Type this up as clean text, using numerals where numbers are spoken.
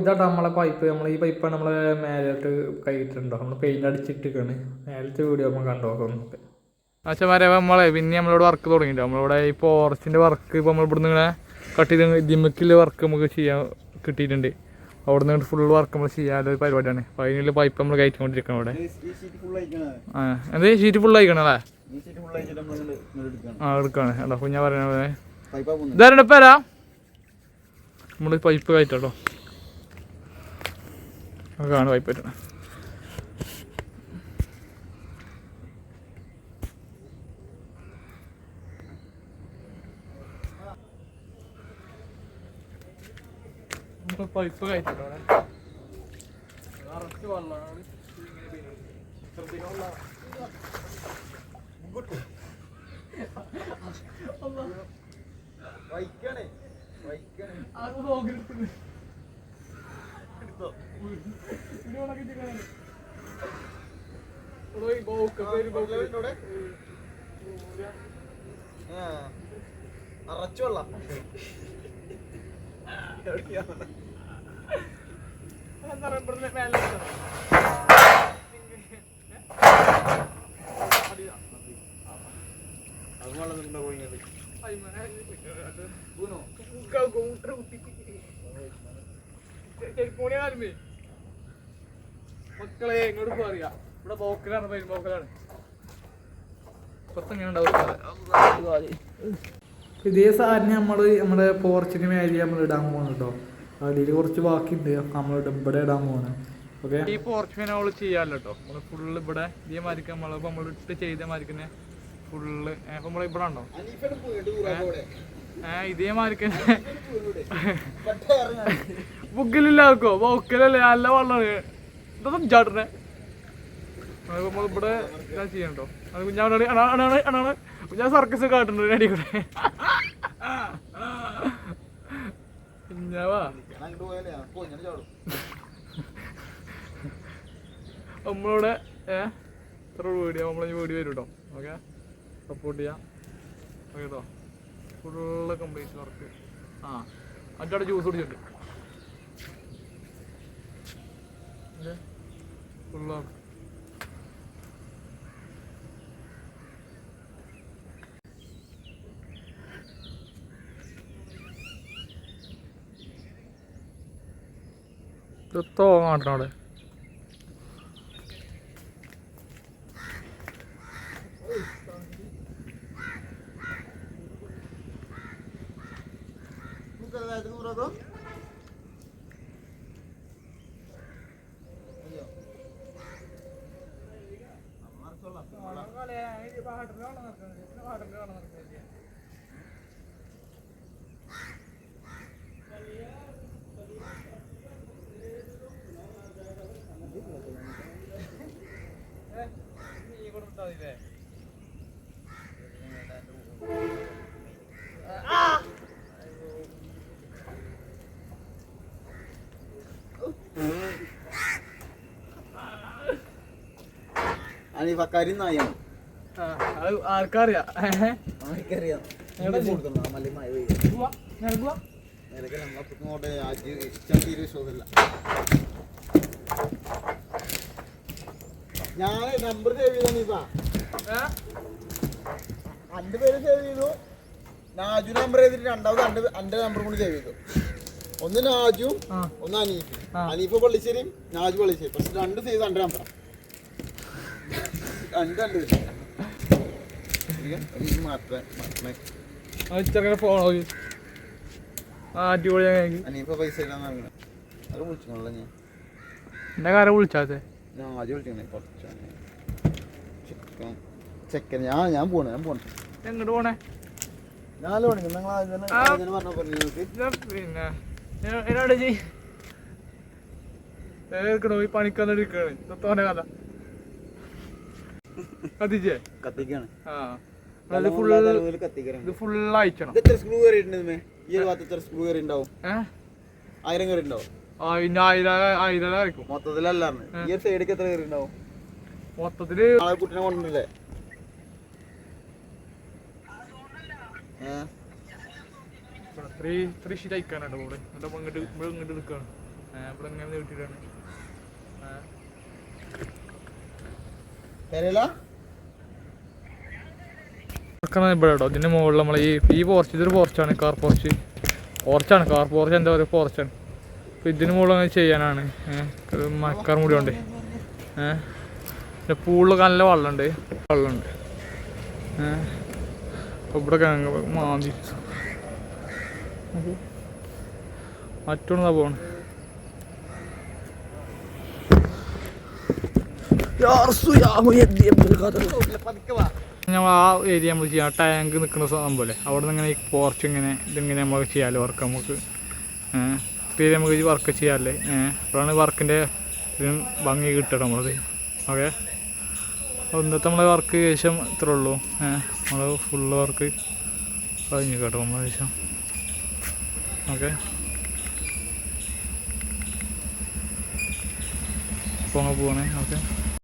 ഇതാട്ടോ നമ്മളെ പൈപ്പ്, ഈ പൈപ്പാണ് നമ്മളെ മേലോട്ട് കയറ്റിട്ടുണ്ടോ, നമ്മൾ പെയിന്റ് അടിച്ചിട്ടിരിക്കുകയാണ്. മേലത്തെ വീഡിയോ നമ്മൾ കണ്ടുനോക്കുന്നുണ്ട്. അച്ഛന്മാരെ നമ്മളെ പിന്നെ നമ്മളിവിടെ വർക്ക് തുടങ്ങിയിട്ടോ. നമ്മളിവിടെ ഈ പോർച്ചിൻ്റെ വർക്ക് ഇപ്പോൾ നമ്മൾ ഇവിടുന്ന് ഇങ്ങനെ കട്ട് ചെയ്ത് ജിമ്മിക്കിൽ വർക്ക് നമുക്ക് ചെയ്യാൻ കിട്ടിയിട്ടുണ്ട്. അവിടെ നിന്ന് ഫുൾ വർക്ക് നമ്മൾ ചെയ്യാനൊരു പരിപാടിയാണ്. അപ്പോൾ അതിനുള്ള പൈപ്പ് നമ്മൾ കയറ്റിക്കൊണ്ടിരിക്കണം ഇവിടെ. എന്ത് ഷീറ്റ് ഫുൾ ആയിക്കണല്ലേ? എടുക്കാണ് കേട്ടോ. അപ്പോൾ ഞാൻ പറയണേ ഇതാരുടെ പേരാ നമ്മൾ പൈപ്പ് കയറ്റാട്ടോ. അതാണ് പൈപ്പ് കയറ്റണേ. പൈപ്പ് കയറ്റിട്ടോ. നിറച്ച് വെള്ളമാണ്. അറച്ചു വെള്ളം മക്കളെ ഇങ്ങോട്ട് പറയാ ഇവിടെ പോക്കലാണ്, പോക്കലാണ്. ഇപ്പത്തെങ്ങനെ ഉണ്ടാവും ഇതേ സാധനം നമ്മുടെ പോർച്ചിന് മേലെ നമ്മൾ ഇടാൻ പോകുന്നു കേട്ടോ. അതിൽ കുറച്ച് ബാക്കിയുണ്ട്, നമ്മൾ ഇവിടെ ഇടാൻ പോകുന്നത്. ഓക്കെ, ഈ പോർച്ച് ഫാൻ നമ്മൾ ചെയ്യാമല്ലോ കേട്ടോ. നമ്മൾ ഫുള്ള് ഇവിടെ ഇതേമാതിരിക്ക് നമ്മൾ ഇട്ട് ചെയ്ത മാതിരിക്ക് ഫുള്ള് നമ്മൾ ഇവിടെ ഉണ്ടോ ഇതേമാതിരിക്ക് ബുക്കിലില്ലാക്കോ ബോക്കലല്ലേ നല്ല വെള്ളമാണ്. ഇതൊന്നും ചാട്ടണേ നമ്മളിവിടെ ഞാൻ ചെയ്യണം കേട്ടോ. അത് കുഞ്ഞാണ് കുഞ്ഞാ സർക്കസ് കാട്ടുന്നുണ്ട് അടി കൂടെ. കുഞ്ഞാവാ നമ്മളിവിടെ ഇത്ര വീഡിയോ നമ്മളെ വീഡിയോ വരും കേട്ടോ. ഓക്കെ, സപ്പോർട്ട് ചെയ്യാം കേട്ടോ. Full complete work. അഞ്ചാടെ ജ്യൂസ് കുടിച്ചിട്ടുണ്ട് ഫുള്ള്. തോങ്ങാട്ടണം അവിടെ. ആർക്കറിയാം ഞാൻ നമ്പർ സേവ് ചെയ്ത നീ അന്റെ പേര് സേവ് ചെയ്തു. നാജു നമ്പർ ചെയ്തിട്ട് രണ്ടാമത് അന്റെ നമ്പർ കൂടി സേവ് ചെയ്തു. ഒന്ന് നാജു ഒന്ന് അനീഫ്. അനീഫ് പള്ളിശ്ശേരിയും നാജു പള്ളിശ്ശേരി. പക്ഷെ രണ്ട് സേവ് ചെയ്ത് അന്റെ നമ്പർ അനീഫ പൈസ അത് വിളിച്ചോളൂ. ഞാൻ എന്റെ കാര്യം വിളിച്ചാത്തെ നാജു വിളിച്ചേ കുറച്ച് ചെക്കൻ. ഞാൻ പോണേ എങ്ങോട്ട് പോണേ? ഞാൻ പറഞ്ഞ പിന്നെ എന്നോട് ഏക്കണോ ഈ പണിക്കാന്നിരിക്കാണ് തോന്നെ കഥ കത്തിച്ചേ കത്തിക്കാണ്. ഇത് ഫുൾ അയച്ചണം. സ്ക്രൂ കയറിയിട്ടുണ്ട്. ഈ ഭാഗത്ത് സ്ക്രൂ കയറി ഉണ്ടാവും. 1000 കയറി ഉണ്ടാവും. 1000 ആയിരിക്കും മൊത്തത്തിലല്ലാന്ന്. ഈ സൈഡിലേക്ക് എത്ര കയറി ഉണ്ടാവും മൊത്തത്തില്? കുട്ടിനെ കൊണ്ടില്ലേ? ഷീറ്റ് അയക്കാനാണ് ഇവിടെ. ഇങ്ങോട്ട് എടുക്കാണ്. ഇവിടെ ഇങ്ങനെ നീട്ടിയിട്ടാണ് ഇവിടെ കേട്ടോ. ഇതിൻ്റെ മുകളിൽ നമ്മൾ ഈ പോർച്ച്, ഇതൊരു പോർച്ചാണ്, കാർ പോർച്ചാണ്, കാർ പോർച്ച് എന്താ പറയുക, പോർച്ചാണ്. അപ്പോൾ ഇതിന് മുകളിൽ അങ്ങനെ ചെയ്യാനാണ്. മഴക്കാർ കൂടി ഉണ്ട്. പിന്നെ പൂളിലൊക്കെ നല്ല വെള്ളമുണ്ട്. അപ്പോൾ ഇവിടെ മാന്തി മറ്റൊന്നാ പോണ്. ഞങ്ങൾ ആ ഏരിയ നമ്മൾ ചെയ്യാം, ടാങ്ക് നിൽക്കുന്ന സംഭവമല്ലേ, അവിടെ നിന്ന് ഇങ്ങനെ ഈ പോർച്ച് ഇങ്ങനെ ഇതിങ്ങനെ നമ്മൾ ചെയ്യാമല്ലോ വർക്ക്. നമുക്ക് തീരെ നമുക്ക് ഈ വർക്ക് ചെയ്യാമല്ലേ. അപ്പോഴാണ് വർക്കിൻ്റെ ഇതിന് ഭംഗി കിട്ടണം നമ്മളത്. ഓക്കെ, ഇന്നത്തെ നമ്മളെ വർക്ക് ഏകദേശം ഇത്രേ ഉള്ളൂ. നമ്മൾ ഫുള്ള് വർക്ക് കഴിഞ്ഞു കേട്ടോ നമ്മൾ ഏകദേശം. ഓക്കെ, അപ്പോൾ പോകണേ. ഓക്കെ.